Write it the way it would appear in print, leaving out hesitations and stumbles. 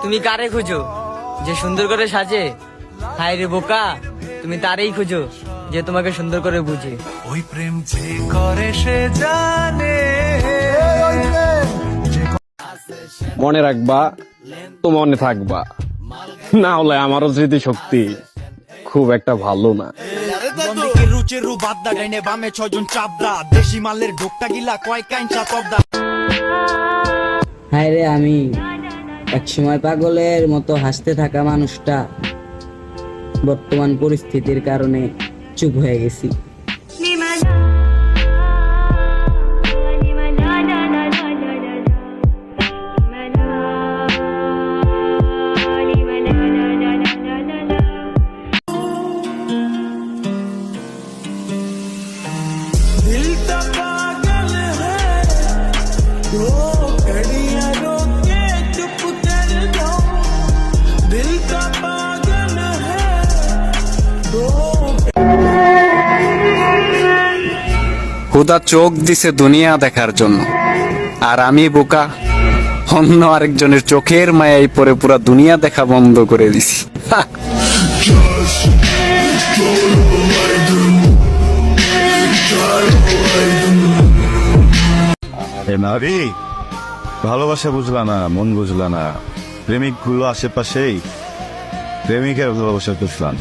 তুমি কারে খুঁজো যে সুন্দর করে সাজে? হায় রে বোকা, তুমি তারেই খুঁজো যে তোমাকে সুন্দর করে বুঝে। ওই প্রেম যে করে সে জানে। মনে রাখবা তো মনে থাকবা, না হলে আমারও স্মৃতি শক্তি খুব একটা ভালো না। রুচেরু বাদ্দা ডাইনে বামে 6 জন চাবদা, দেশি মালের ঢোকটা গিলা কয় কাইঞ্চা তবদা। হায় রে আমি একসময় পাগলের মতো হাসতে থাকা মানুষটা বর্তমান পরিস্থিতির কারণে চুপ হয়ে গেছি। হুদা চোখ দিছে দুনিয়া দেখার জন্য, আর আমি বোকা অন্য আরেকজনের চোখের মায়ায় পরে পুরা দুনিয়া দেখা বন্ধ করে দিছি। নারী ভালোবাসা বুঝলা না, মন বুঝলা না, প্রেমিক গুলো আশেপাশেই প্রেমিকের ভালোবাসা বুঝলাম।